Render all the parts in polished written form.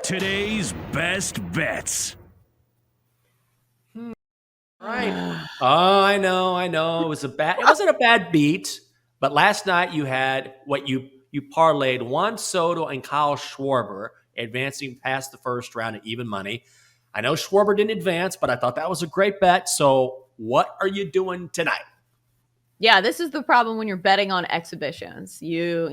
Today's best bets. Right. Oh, I know. It wasn't a bad beat, but last night you had what you parlayed Juan Soto and Kyle Schwarber advancing past the first round at even money. I know Schwarber didn't advance, but I thought that was a great bet. So what are you doing tonight? Yeah, this is the problem when you're betting on exhibitions. You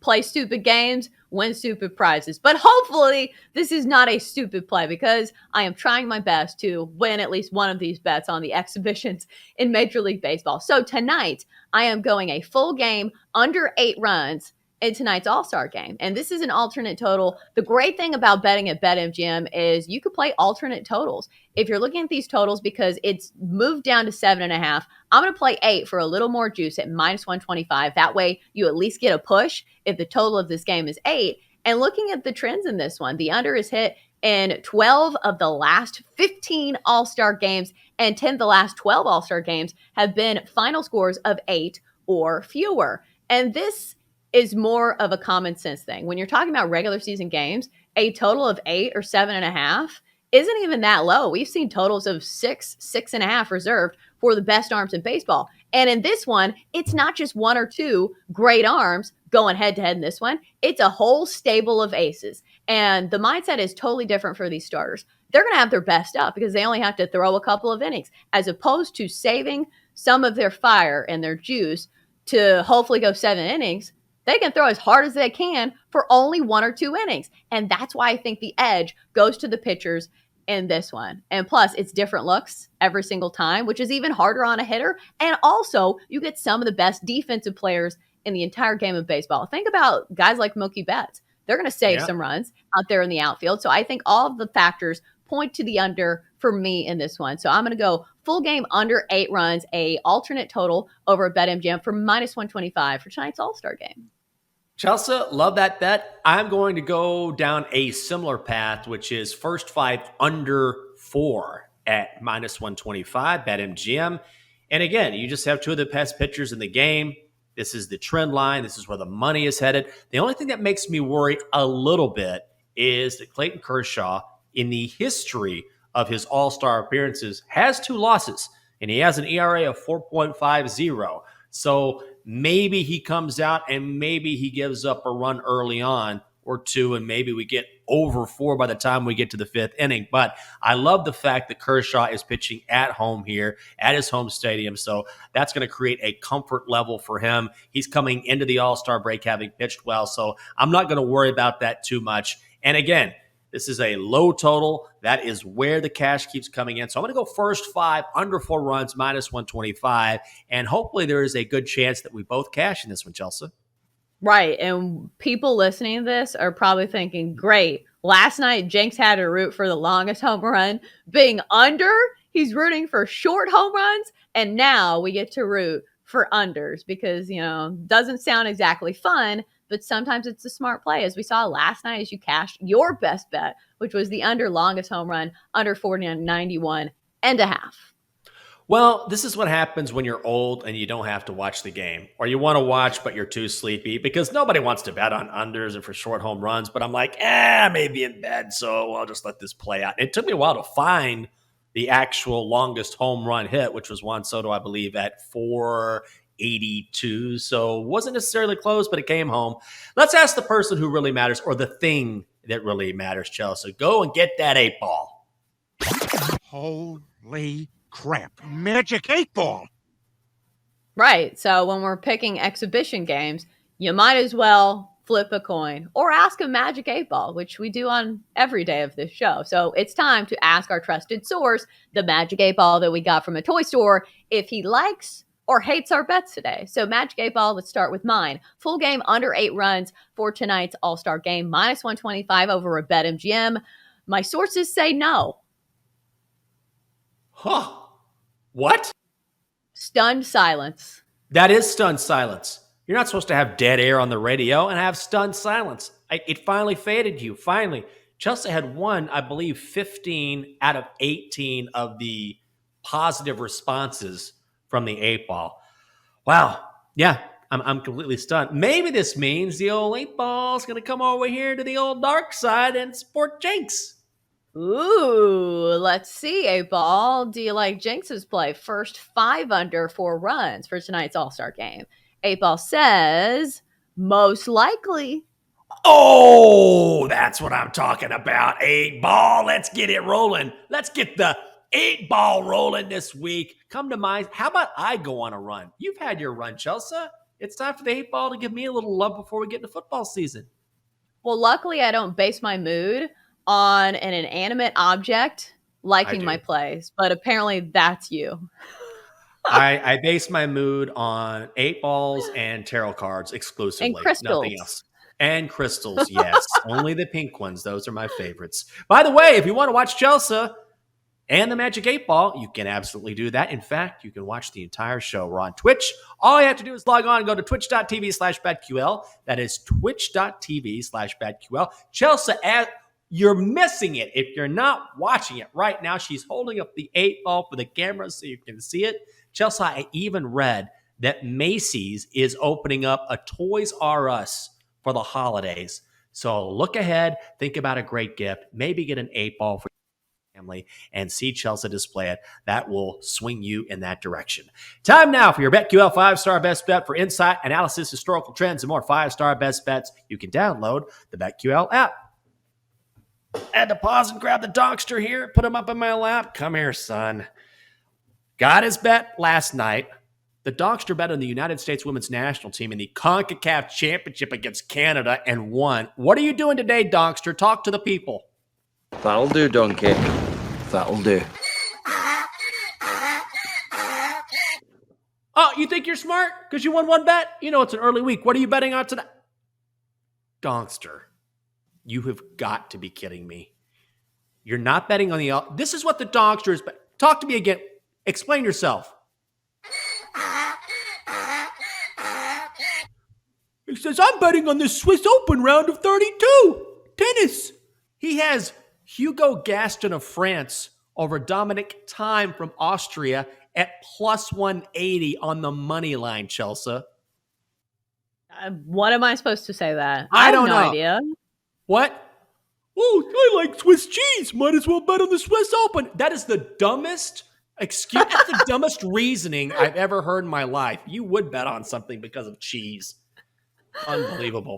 play stupid games, win stupid prizes. But hopefully, this is not a stupid play because I am trying my best to win at least one of these bets on the exhibitions in Major League Baseball. So tonight, I am going a full game under 8 runs in tonight's All-Star Game. And this is an alternate total. The great thing about betting at BetMGM is you could play alternate totals. If you're looking at these totals because it's moved down to 7.5, I'm going to play 8 for a little more juice at minus 125. That way you at least get a push if the total of this game is 8. And looking at the trends in this one, the under is hit in 12 of the last 15 All-Star games, and 10 of the last 12 All-Star games have been final scores of 8 or fewer. And this is more of a common sense thing. When you're talking about regular season games, a total of 8 or 7.5 isn't even that low. We've seen totals of 6, 6.5 reserved for the best arms in baseball. And in this one, it's not just 1 or 2 great arms going head to head in this one. It's a whole stable of aces. And the mindset is totally different for these starters. They're going to have their best up because they only have to throw a couple of innings, as opposed to saving some of their fire and their juice to hopefully go 7 innings. They can throw as hard as they can for only 1 or 2 innings. And that's why I think the edge goes to the pitchers in this one. And plus, it's different looks every single time, which is even harder on a hitter. And also, you get some of the best defensive players in the entire game of baseball. Think about guys like Mookie Betts. They're going to save some runs out there in the outfield. So I think all of the factors point to the under for me in this one. So I'm going to go full game under 8 runs, a alternate total over at BetMGM for minus 125 for tonight's All-Star Game. Chelsa, love that bet. I'm going to go down a similar path, which is first 5 under 4 at minus 125, BetMGM. And again, you just have 2 of the best pitchers in the game. This is the trend line. This is where the money is headed. The only thing that makes me worry a little bit is that Clayton Kershaw, in the history of his All-Star appearances, has 2 losses, and he has an ERA of 4.50. So maybe he comes out and maybe he gives up a run early on or 2, and maybe we get over 4 by the time we get to the 5th inning. But I love the fact that Kershaw is pitching at home here at his home stadium. So that's going to create a comfort level for him. He's coming into the All-Star break having pitched well. So I'm not going to worry about that too much. And again, this is a low total. That is where the cash keeps coming in. So I'm going to go first 5 under 4 runs, minus 125. And hopefully there is a good chance that we both cash in this one, Chelsa. Right. And people listening to this are probably thinking, great. Last night, Jenks had to root for the longest home run being under. He's rooting for short home runs. And now we get to root for unders because, doesn't sound exactly fun. But sometimes it's a smart play, as we saw last night as you cashed your best bet, which was the under longest home run, under 91.5. Well, this is what happens when you're old and you don't have to watch the game, or you want to watch but you're too sleepy, because nobody wants to bet on unders and for short home runs. But I'm like, I may be in bed, so I'll just let this play out. It took me a while to find the actual longest home run hit, which was Juan Soto, I believe, at 482. So wasn't necessarily close, but it came home. Let's ask the person who really matters, or the thing that really matters, Chelsea. Go and get that 8-ball. Holy crap. Magic 8-ball. Right. So when we're picking exhibition games, you might as well flip a coin or ask a magic 8-ball, which we do on every day of this show. So it's time to ask our trusted source, the magic 8-ball that we got from a toy store, if he likes or hates our bets today. So magic 8-ball, let's start with mine. Full game under 8 runs for tonight's All-Star Game, minus 125 over at BetMGM. My sources say no. Huh. What? Stunned silence. That is stunned silence. You're not supposed to have dead air on the radio and have stunned silence. It finally faded you. Finally. Chelsea had won, I believe, 15 out of 18 of the positive responses from the 8-ball. Wow. Yeah. I'm completely stunned. Maybe this means the old 8-ball is going to come over here to the old dark side and support Jenks. Ooh, let's see, 8-ball. Do you like Jenks's play? First 5 under 4 runs for tonight's All-Star game. 8-ball says most likely. Oh, that's what I'm talking about. 8-ball. Let's get it rolling. Let's get the 8-ball rolling this week. Come to mind. How about I go on a run? You've had your run, Chelsa. It's time for the 8-ball to give me a little love before we get into football season. Well, luckily, I don't base my mood on an inanimate object liking my plays, but apparently that's you. I base my mood on 8-balls and tarot cards exclusively. And crystals. Nothing else. And crystals, yes. Only the pink ones. Those are my favorites. By the way, if you want to watch Chelsa and the Magic 8-ball, you can absolutely do that. In fact, you can watch the entire show. We're on Twitch. All you have to do is log on and go to twitch.tv/BadQL. That is twitch.tv/BadQL. Chelsa, you're missing it. If you're not watching it right now, she's holding up the 8-ball for the camera so you can see it. Chelsa, I even read that Macy's is opening up a Toys R Us for the holidays. So look ahead, think about a great gift, maybe get an 8-ball for your family and see Chelsa display it. That will swing you in that direction. Time now for your BetQL 5-star best bet. For insight, analysis, historical trends, and more 5-star best bets. You can download the BetQL app. I had to pause and grab the Donkster here, put him up in my lap. Come here, son. Got his bet last night. The Donkster bet on the United States women's national team in the CONCACAF championship against Canada and won. What are you doing today, Donkster? Talk to the people. That'll do, Donkey. That'll do. Oh, you think you're smart because you won one bet? You know it's an early week. What are you betting on tonight? Donkster, you have got to be kidding me. You're not betting on the... This is what the Donkster is... Talk to me again. Explain yourself. He says, I'm betting on the Swiss Open round of 32. Tennis. He has Hugo Gaston of France over Dominic Thiem from Austria at plus 180 on the money line, Chelsa. What am I supposed to say that? I don't have know. No idea. What? Oh, I like Swiss cheese. Might as well bet on the Swiss Open. That is the dumbest excuse. That's the dumbest reasoning I've ever heard in my life. You would bet on something because of cheese. Unbelievable.